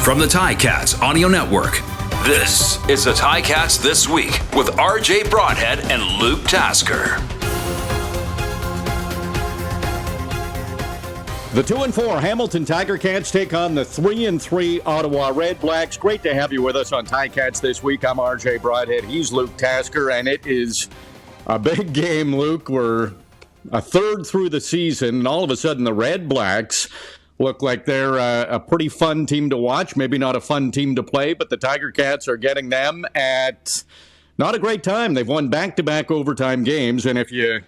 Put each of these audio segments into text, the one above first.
From the Ticats Audio Network, this is the Ticats This Week with RJ Broadhead and Luke Tasker. The 2-4 Hamilton Tiger Cats take on the 3-3 Ottawa Redblacks. Great to have you with us on Ticats This Week. I'm RJ Broadhead. He's Luke Tasker, and it is a big game, Luke. We're a third through the season, and all of a sudden the Redblacks look like they're a pretty fun team to watch. Maybe not a fun team to play, but the Tiger Cats are getting them at not a great time. They've won back-to-back overtime games, and if you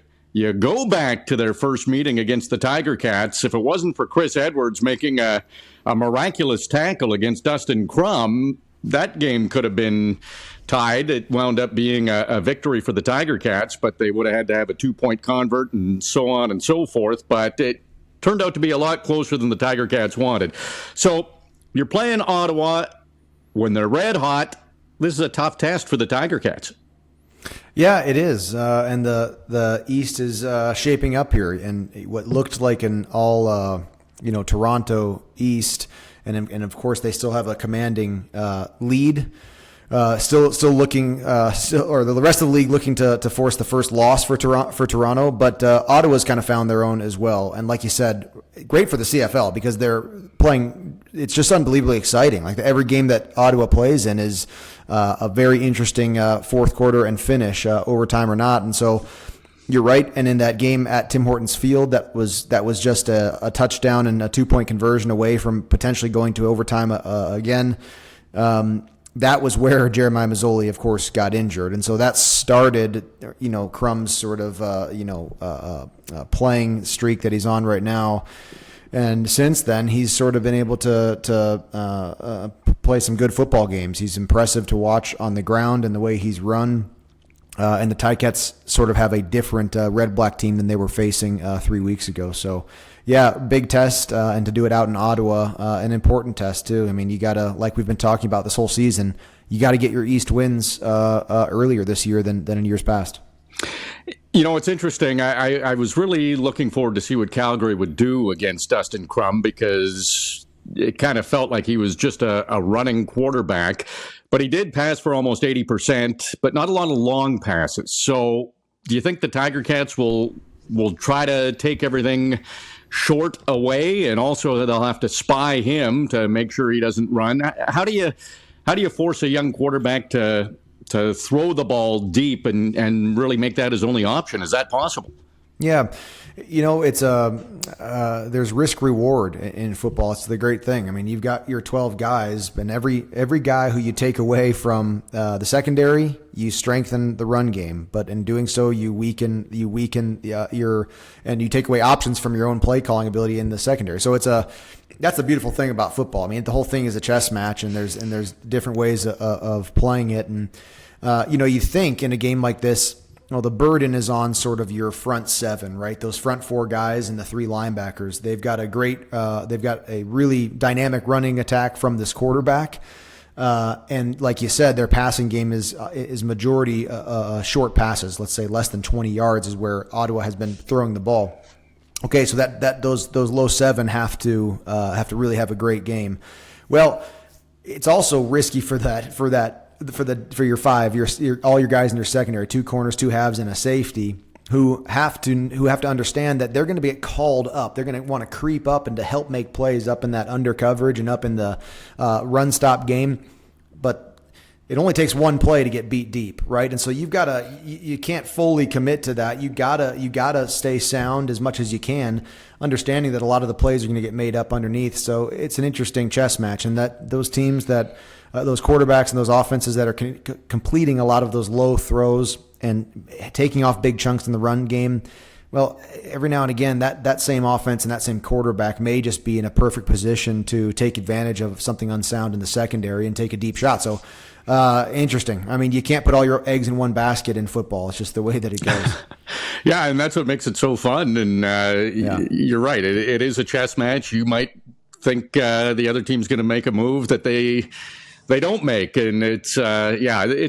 go back to their first meeting against the Tiger Cats, if it wasn't for Chris Edwards making a miraculous tackle against Dustin Crum, that game could have been tied. It wound up being a victory for the Tiger Cats, but they would have had to have a 2-point convert and so on and so forth. But it turned out to be a lot closer than the Tiger Cats wanted. So you're playing Ottawa when they're red hot. This is a tough test for the Tiger Cats. Yeah, it is. And the East is shaping up here. And what looked like an all, Toronto East. And of course, they still have a commanding lead. Still looking, or the rest of the league looking to force the first loss for Toronto, but Ottawa's kind of found their own as well. And like you said, great for the CFL because they're playing. It's just unbelievably exciting. Like every game that Ottawa plays in is a very interesting fourth quarter and finish, overtime or not. And so you're right. And in that game at Tim Hortons Field, that was just a touchdown and a 2-point conversion away from potentially going to overtime again. That was where Jeremiah Mazzoli, of course, got injured. And so that started, Crum's sort of, playing streak that he's on right now. And since then, he's sort of been able to play some good football games. He's impressive to watch on the ground and the way he's run. And the Ticats sort of have a different red-black team than they were facing 3 weeks ago. So, yeah, big test, and to do it out in Ottawa, an important test too. I mean, you got to, like we've been talking about this whole season, you got to get your East wins earlier this year than in years past. It's interesting. I was really looking forward to see what Calgary would do against Dustin Crum because it kind of felt like he was just a running quarterback. But he did pass for almost 80%, but not a lot of long passes. So do you think the Tiger Cats will try to take everything short away, and also they'll have to spy him to make sure he doesn't run? How do you force a young quarterback to throw the ball deep and really make that his only option? Is that possible? Yeah. It's there's risk reward in football. It's the great thing. I mean, you've got your 12 guys, and every guy who you take away from the secondary, you strengthen the run game. But in doing so, you weaken and you take away options from your own play calling ability in the secondary. So that's the beautiful thing about football. I mean, the whole thing is a chess match, and there's different ways of playing it. And you think in a game like this, the burden is on sort of your front seven, right? Those front four guys and the three linebackers. They've got they've got a really dynamic running attack from this quarterback. And like you said, their passing game is majority short passes. Let's say less than 20 yards is where Ottawa has been throwing the ball. Okay, so those low seven have to really have a great game. Well, it's also risky for your five, all your guys in your secondary, 2 corners, 2 halves, and a safety who have to understand that they're going to be called up. They're going to want to creep up and to help make plays up in that under coverage and up in the run stop game. But it only takes one play to get beat deep, right? And so you can't fully commit to that. You gotta stay sound as much as you can, understanding that a lot of the plays are going to get made up underneath. So it's an interesting chess match, and that those teams that those quarterbacks and those offenses that are completing a lot of those low throws and taking off big chunks in the run game, well, every now and again, that same offense and that same quarterback may just be in a perfect position to take advantage of something unsound in the secondary and take a deep shot. So interesting. I mean, you can't put all your eggs in one basket in football. It's just the way that it goes. Yeah, and that's what makes it so fun. And you're right. It is a chess match. You might think the other team's going to make a move that they don't make, and it's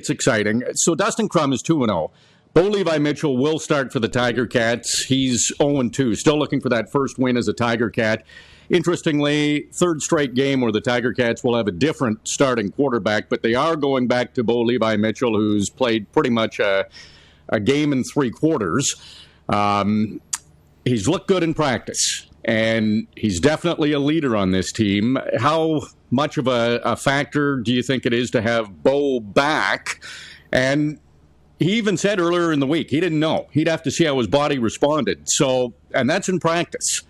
exciting. So Dustin Crum is 2-0. Bo Levi Mitchell will start for the Tiger Cats. He's 0-2, still looking for that first win as a Tiger Cat. Interestingly, third straight game where the Tiger Cats will have a different starting quarterback, but they are going back to Bo Levi Mitchell, who's played pretty much a game in 3 quarters. He's looked good in practice, and he's definitely a leader on this team. How much of a factor do you think it is to have Bo back? And he even said earlier in the week he didn't know. He'd have to see how his body responded. So, and that's in practice.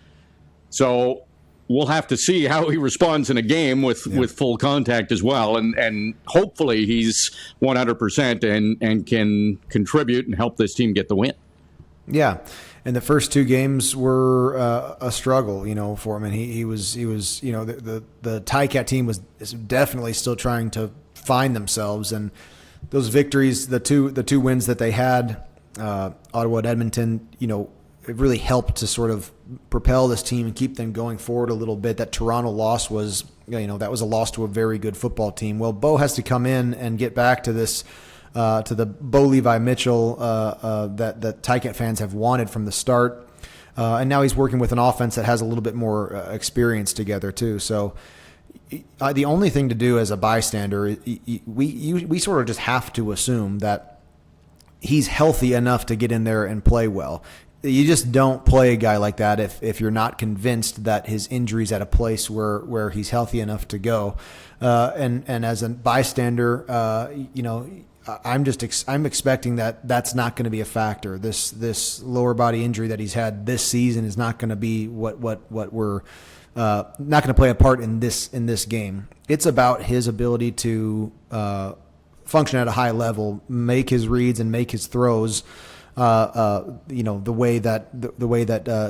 So we'll have to see how he responds in a game with full contact as well. And hopefully he's 100% and can contribute and help this team get the win. Yeah. And the first 2 games were a struggle, for him. And he was, the Ticat team was definitely still trying to find themselves. And those victories, the two wins that they had, Ottawa and Edmonton, it really helped to sort of propel this team and keep them going forward a little bit. That Toronto loss was, that was a loss to a very good football team. Well, Bo has to come in and get back to this, to the Bo Levi Mitchell that Ticat fans have wanted from the start. And now he's working with an offense that has a little bit more experience together too. So the only thing to do as a bystander, we sort of just have to assume that he's healthy enough to get in there and play well. You just don't play a guy like that if you're not convinced that his injury's at a place where he's healthy enough to go. And as a bystander, I'm expecting that's not going to be a factor. This lower body injury that he's had this season is not going to be what we're not going to play a part in this game. It's about his ability to function at a high level, make his reads and make his throws. The way that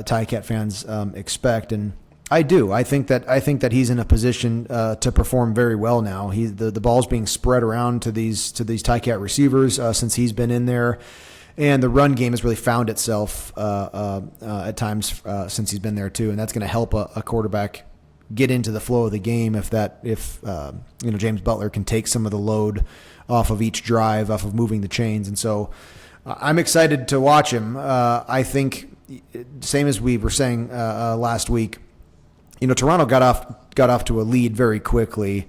Ticat fans expect, and I do. I think that he's in a position to perform very well now. The ball's being spread around to these Ticat receivers since he's been in there, and the run game has really found itself at times since he's been there too, and that's going to help a quarterback get into the flow of the game if James Butler can take some of the load off of each drive, off of moving the chains, and so. I'm excited to watch him. I think, same as we were saying last week, Toronto got off to a lead very quickly,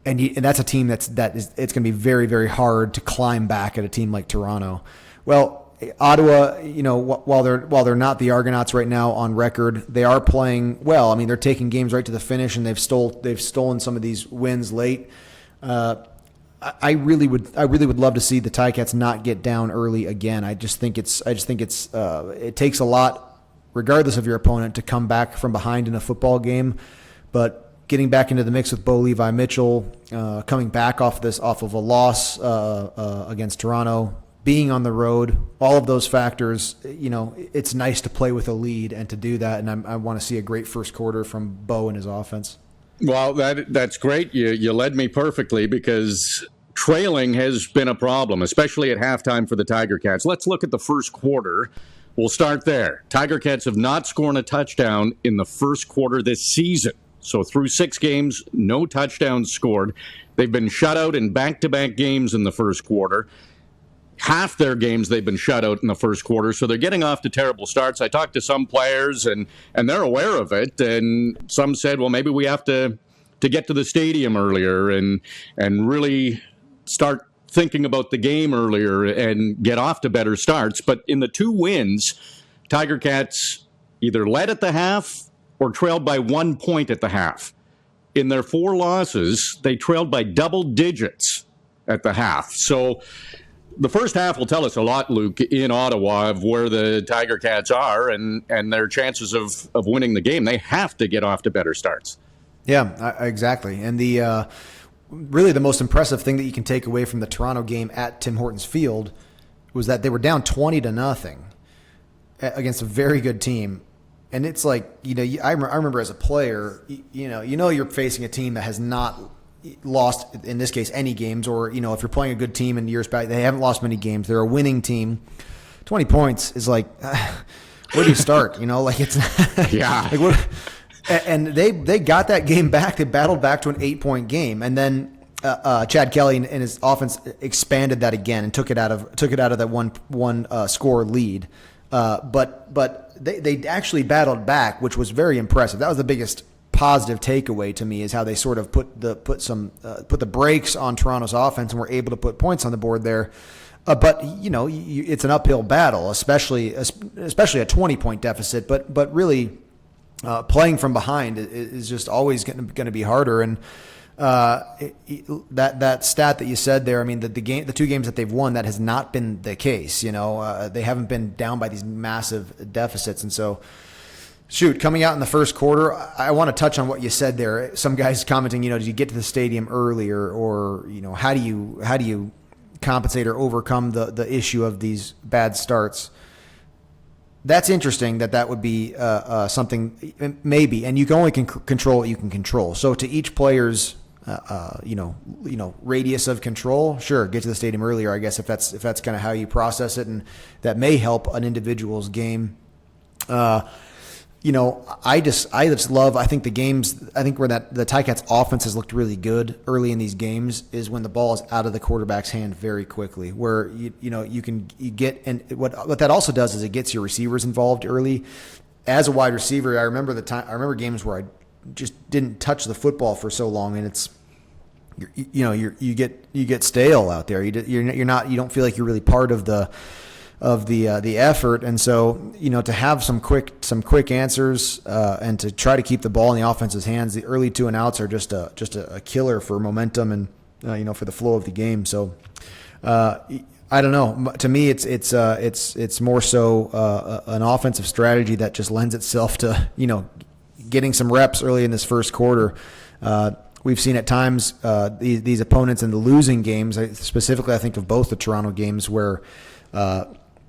and that's a team it's going to be very, very hard to climb back at a team like Toronto. Well, Ottawa, while they're not the Argonauts right now on record, they are playing well. I mean, they're taking games right to the finish, and they've stolen some of these wins late. I really would love to see the Ticats not get down early again. I just think it takes a lot, regardless of your opponent, to come back from behind in a football game. But getting back into the mix with Bo Levi Mitchell, coming back off of a loss against Toronto, being on the road, all of those factors, it's nice to play with a lead and to do that. And I want to see a great first quarter from Bo and his offense. Well, that's great. You led me perfectly because trailing has been a problem, especially at halftime for the Tiger Cats. Let's look at the first quarter. We'll start there. Tiger Cats have not scored a touchdown in the first quarter this season. So through 6 games, no touchdowns scored. They've been shut out in back-to-back games in the first quarter. Half their games they've been shut out in the first quarter, so they're getting off to terrible starts. I talked to some players, and they're aware of it, and some said, well, maybe we have to get to the stadium earlier and really start thinking about the game earlier and get off to better starts. But in the 2 wins, Tiger Cats either led at the half or trailed by 1 point at the half. In their 4 losses, they trailed by double digits at the half. So the first half will tell us a lot, Luke, in Ottawa of where the Tiger Cats are and their chances of winning the game. They have to get off to better starts. Yeah, exactly. And really the most impressive thing that you can take away from the Toronto game at Tim Hortons Field was that they were down 20-0 against a very good team. And it's like, I remember as a player, you're facing a team that has not lost, in this case, any games, or, if you're playing a good team in years back, they haven't lost many games. They're a winning team. 20 points is like, where do you start? It's yeah. And they got that game back. They battled back to an 8-point game. And then Chad Kelly and his offense expanded that again and took it out of that one score lead. But they actually battled back, which was very impressive. That was the biggest positive takeaway to me, is how they sort of put the brakes on Toronto's offense and were able to put points on the board there. But it's an uphill battle, especially a 20-point deficit. But really, playing from behind is just always going to be harder. And that stat that you said there, I mean, the 2 games that they've won, that has not been the case. They haven't been down by these massive deficits, and so. Shoot, coming out in the first quarter, I want to touch on what you said there. Some guys commenting, did you get to the stadium earlier, or how do you compensate or overcome the issue of these bad starts? That's interesting. That would be something maybe, and you can only control what you can control. So to each player's radius of control, sure, get to the stadium earlier. I guess if that's kind of how you process it, and that may help an individual's game. I just love, I think the games, where the Ticats offense has looked really good early in these games is when the ball is out of the quarterback's hand very quickly, where you get, and what that also does is it gets your receivers involved early. As a wide receiver, I remember games where I just didn't touch the football for so long, and it's, you get stale out there. You don't feel like you're really part of the effort, and so to have some quick answers and to try to keep the ball in the offense's hands. The early 2 and outs are just a killer for momentum and for the flow of the game. So I don't know. To me, it's more so an offensive strategy that just lends itself to getting some reps early in this first quarter. We've seen at times these opponents in the losing games. Specifically, I think of both the Toronto games where.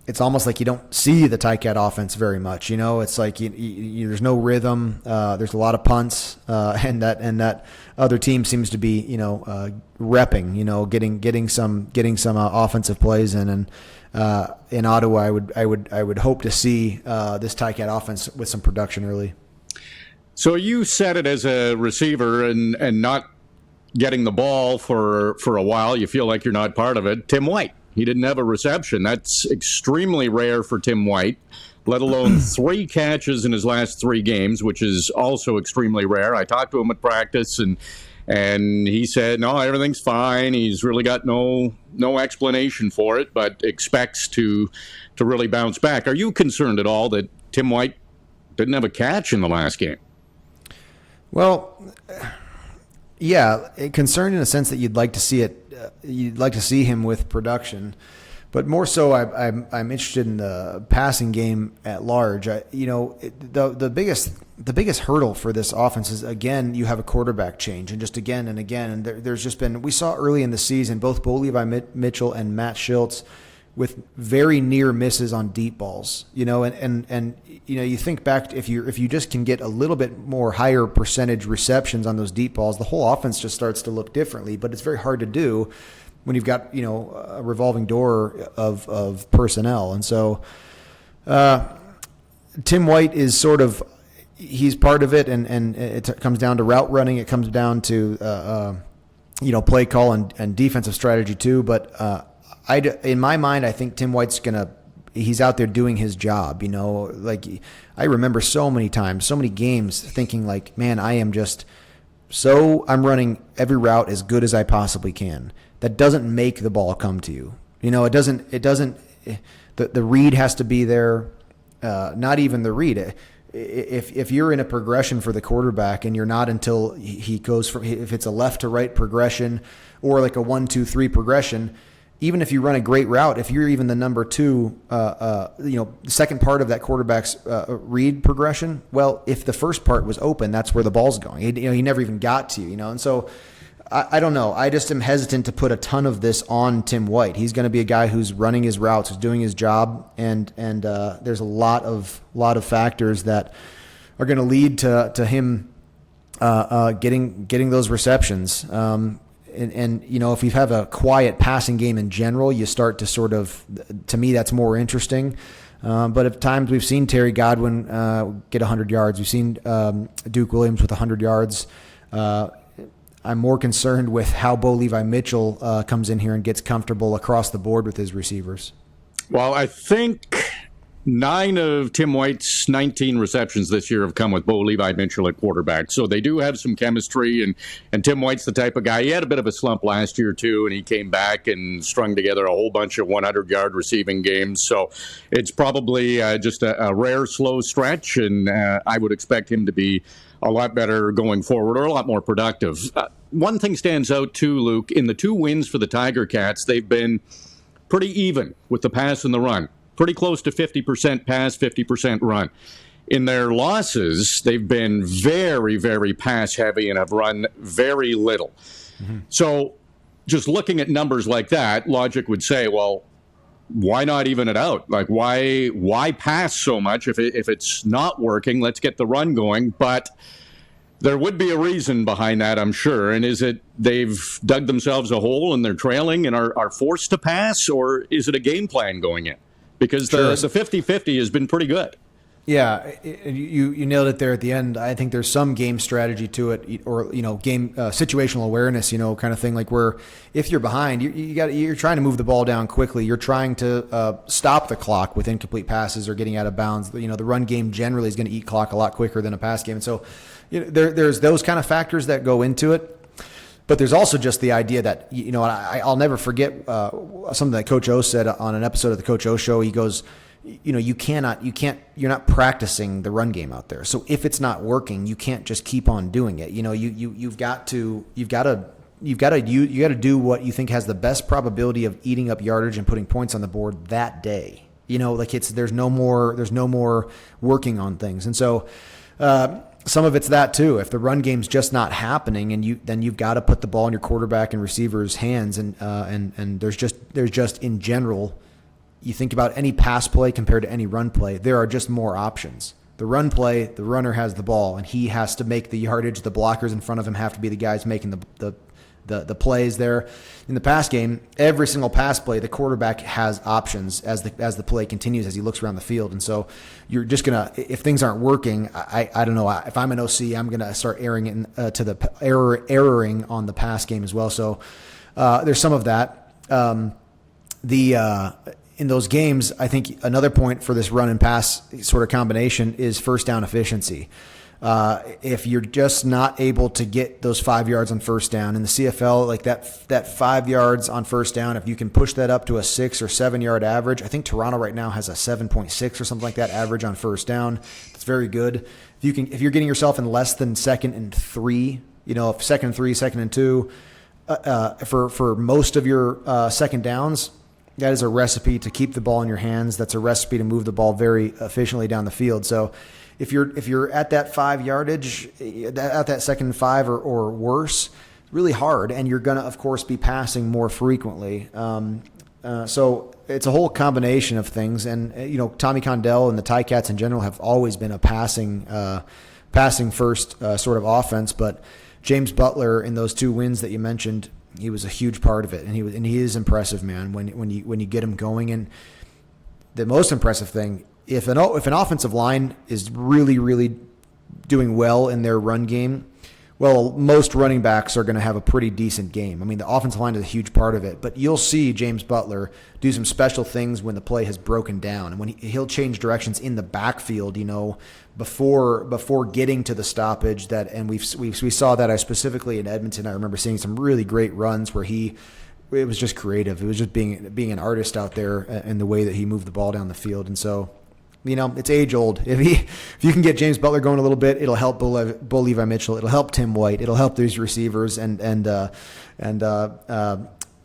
It's almost like you don't see the Ticat offense very much. It's like there's no rhythm. There's a lot of punts, and that other team seems to be repping. Getting some offensive plays in. And in Ottawa, I would hope to see this Ticat offense with some production early. So you said it as a receiver and not getting the ball for a while. You feel like you're not part of it. Tim White. He didn't have a reception. That's extremely rare for Tim White, let alone 3 catches in his last 3 games, which is also extremely rare. I talked to him at practice, and he said, no, everything's fine. He's really got no explanation for it, but expects to really bounce back. Are you concerned at all that Tim White didn't have a catch in the last game? Well, yeah, concerned in the sense that you'd like to see it. You'd like to see him with production, but more so, I'm interested in the passing game at large. The biggest hurdle for this offense is, again, you have a quarterback change, and just again and again. And there's just been, we saw early in the season both Bo Levi Mitchell and Matt Schultz with very near misses on deep balls. And you think back, if you just can get a little bit more higher percentage receptions on those deep balls, the whole offense just starts to look differently. But it's very hard to do when you've got a revolving door of personnel. And so Tim White is sort of, he's part of it, and it comes down to route running. It comes down to play call and defensive strategy too. But in my mind, I think Tim White's he's out there doing his job. Like I remember so many times, so many games thinking like, man, I'm running every route as good as I possibly can. That doesn't make the ball come to you. It doesn't, the read has to be there. Not even the read. If you're in a progression for the quarterback and you're not until he goes from, if it's a left to right progression or like a 1-2-3 progression, even if you run a great route, if you're even the number 2, the second part of that quarterback's read progression, well, if the first part was open, that's where the ball's going. He never even got to you, And so I don't know. I just am hesitant to put a ton of this on Tim White. He's going to be a guy who's running his routes, who's doing his job, and there's a lot of factors that are going to lead to him getting those receptions. And if you have a quiet passing game in general, you start to sort of, to me, that's more interesting. But at times we've seen Terry Godwin get 100 yards. We've seen Duke Williams with 100 yards. I'm more concerned with how Bo Levi Mitchell comes in here and gets comfortable across the board with his receivers. Well, I think 9 of Tim White's 19 receptions this year have come with Bo Levi Mitchell at quarterback. So they do have some chemistry, and Tim White's the type of guy. He had a bit of a slump last year, too, and he came back and strung together a whole bunch of 100-yard receiving games. So it's probably just a rare, slow stretch, and I would expect him to be a lot better going forward, or a lot more productive. One thing stands out, too, Luke. In the 2 wins for the Tiger Cats, they've been pretty even with the pass and the run. Pretty close to 50% pass, 50% run. In their losses, they've been very, very pass-heavy and have run very little. Mm-hmm. So just looking at numbers like that, logic would say, well, why not even it out? Like, why pass so much if it's not working? Let's get the run going. But there would be a reason behind that, I'm sure. And is it they've dug themselves a hole and they're trailing and are forced to pass? Or is it a game plan going in? Because the 50-50 has been pretty good. Yeah, you nailed it there at the end. I think there's some game strategy to it, or game situational awareness, kind of thing. Like where if you're behind, you're trying to move the ball down quickly. You're trying to stop the clock with incomplete passes or getting out of bounds. The run game generally is going to eat clock a lot quicker than a pass game. And so there's those kind of factors that go into it. But there's also just the idea that, I'll never forget something that Coach O said on an episode of the Coach O show. He goes, you're not practicing the run game out there. So if it's not working, you can't just keep on doing it. You've got to do what you think has the best probability of eating up yardage and putting points on the board that day. There's no more working on things. And so, some of it's that too. If the run game's just not happening, and then you've got to put the ball in your quarterback and receiver's hands, and there's just in general, you think about any pass play compared to any run play, there are just more options. The run play, the runner has the ball and he has to make the yardage. The blockers in front of him have to be the guys making the plays there. In the pass game, every single pass play, the quarterback has options as the play continues, as he looks around the field. And so you're just going to, if things aren't working, I don't know, if I'm an OC, I'm going to start erroring on the pass game as well. So there's some of that. In those games, I think another point for this run and pass sort of combination is first down efficiency. If you're just not able to get those 5 yards on first down in the CFL, like that 5 yards on first down, if you can push that up to a 6 or 7 yard average, I think Toronto right now has a 7.6 or something like that average on first down. That's very good. If you're getting yourself in less than 2nd and 3, if 2nd and 3, 2nd and 2, for most of your second downs, that is a recipe to keep the ball in your hands. That's a recipe to move the ball very efficiently down the field. So if you're at that 5 yardage, at that 2nd and 5 or worse, it's really hard, and you're going to, of course, be passing more frequently. So it's a whole combination of things. And, Tommy Condell and the Ticats in general have always been a passing first sort of offense. But James Butler, in those 2 wins that you mentioned, he was a huge part of it, and he is impressive, man. When you get him going, and the most impressive thing, if an offensive line is really, really doing well in their run game, well, most running backs are going to have a pretty decent game. I mean, the offensive line is a huge part of it, but you'll see James Butler do some special things when the play has broken down, and when he'll change directions in the backfield, before getting to the stoppage. We saw that specifically in Edmonton. I remember seeing some really great runs where it was just creative. It was just being an artist out there in the way that he moved the ball down the field. And so, it's age old. If you can get James Butler going a little bit, it'll help Bo Levi Mitchell. It'll help Tim White. It'll help these receivers.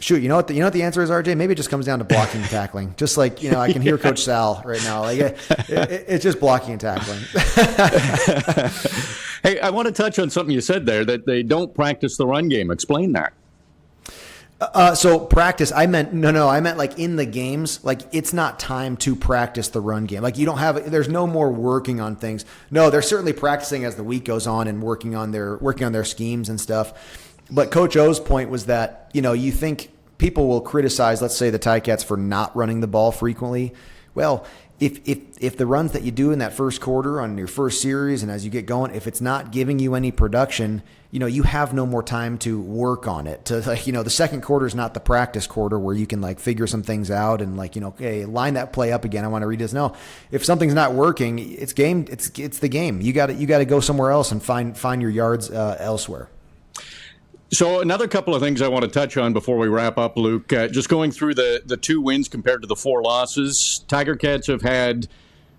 Shoot, you know what the answer is, RJ? Maybe it just comes down to blocking and tackling. Just like, I can hear Coach Sal right now. Like it's just blocking and tackling. Hey, I want to touch on something you said there, that they don't practice the run game. Explain that. So practice, I meant like in the games, like it's not time to practice the run game. Like there's no more working on things. No, they're certainly practicing as the week goes on and working on their schemes and stuff. But Coach O's point was that, you think people will criticize, let's say, the Ticats for not running the ball frequently. Well, if the runs that you do in that first quarter on your first series and as you get going, if it's not giving you any production, you have no more time to work on it. The second quarter is not the practice quarter where you can figure some things out and hey, line that play up again. I want to read this. No, if something's not working, it's game. It's the game. You got to go somewhere else and find your yards elsewhere. So another couple of things I want to touch on before we wrap up, Luke. Just going through the 2 wins compared to the 4 losses. Tiger Cats have had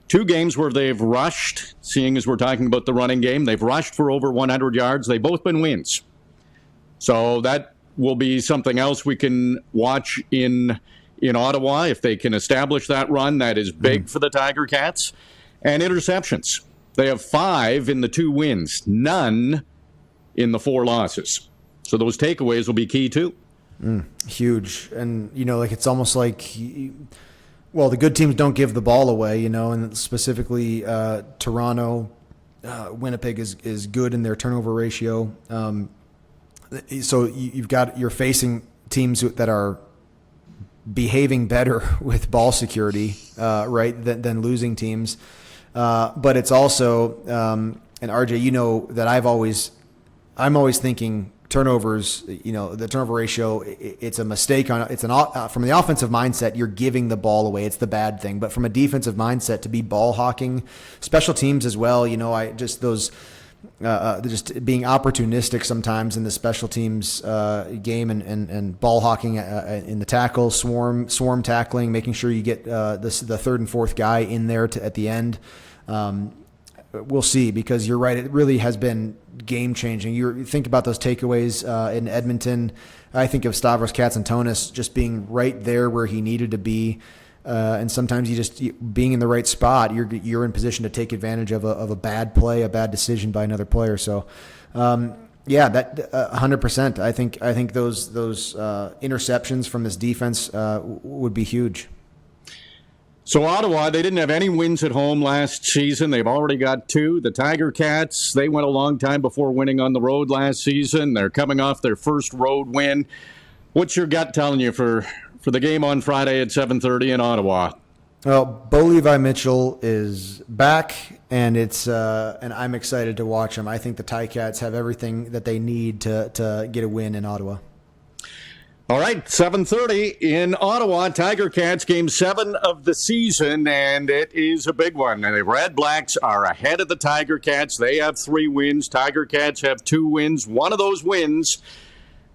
2 games where they've rushed, seeing as we're talking about the running game. They've rushed for over 100 yards. They've both been wins. So that will be something else we can watch in Ottawa. If they can establish that run, that is big for the Tiger Cats. And interceptions. They have 5 in the 2 wins, none in the 4 losses. So those takeaways will be key too. Huge. And, it's almost like, the good teams don't give the ball away, and specifically Toronto, Winnipeg is good in their turnover ratio. So you're facing teams that are behaving better with ball security, right, than losing teams. But it's also, and RJ, that I'm always thinking turnovers, the turnover ratio, it's a mistake from the offensive mindset, you're giving the ball away. It's the bad thing. But from a defensive mindset, to be ball hawking, special teams as well, just being opportunistic sometimes in the special teams game and ball hawking in the tackle, swarm tackling, making sure you get the third and fourth guy in there at the end. We'll see, because you're right. It really has been game changing. You think about those takeaways in Edmonton. I think of Stavros Katsantonis just being right there where he needed to be. And sometimes being in the right spot, you're in position to take advantage of a bad play, a bad decision by another player. So, that 100%. I think those interceptions from this defense would be huge. So Ottawa, they didn't have any wins at home last season. They've already got 2. The Tiger Cats, they went a long time before winning on the road last season. They're coming off their first road win. What's your gut telling you for the game on Friday at 7:30 in Ottawa? Well, Bo Levi Mitchell is back, and and I'm excited to watch him. I think the Ticats have everything that they need to get a win in Ottawa. All right, 7:30 in Ottawa, Tiger Cats, Game 7 of the season, and it is a big one. And the Redblacks are ahead of the Tiger Cats. They have 3 wins. Tiger Cats have 2 wins. One of those wins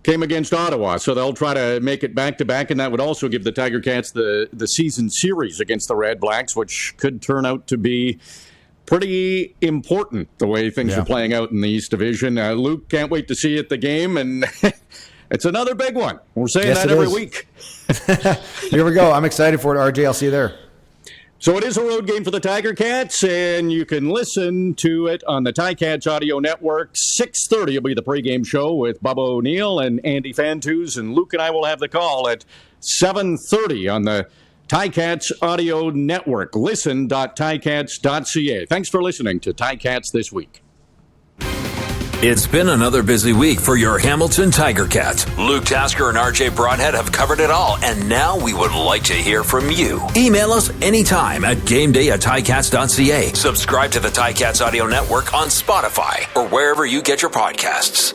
came against Ottawa, so they'll try to make it back-to-back, and that would also give the Tiger Cats the season series against the Redblacks, which could turn out to be pretty important, the way things are playing out in the East Division. Luke, can't wait to see you at the game, and it's another big one. We're saying that every week. Here we go. I'm excited for it, RJ. I'll see you there. So it is a road game for the Tiger Cats, and you can listen to it on the Ticats Audio Network. 6:30 will be the pregame show with Bubba O'Neill and Andy Fantus, and Luke and I will have the call at 7:30 on the Ticats Audio Network. Listen.ticats.ca. Thanks for listening to Ticats This Week. It's been another busy week for your Hamilton Tiger Cats. Luke Tasker and RJ Broadhead have covered it all, and now we would like to hear from you. Email us anytime at gameday@ticats.ca. Subscribe to the Ticats Audio Network on Spotify or wherever you get your podcasts.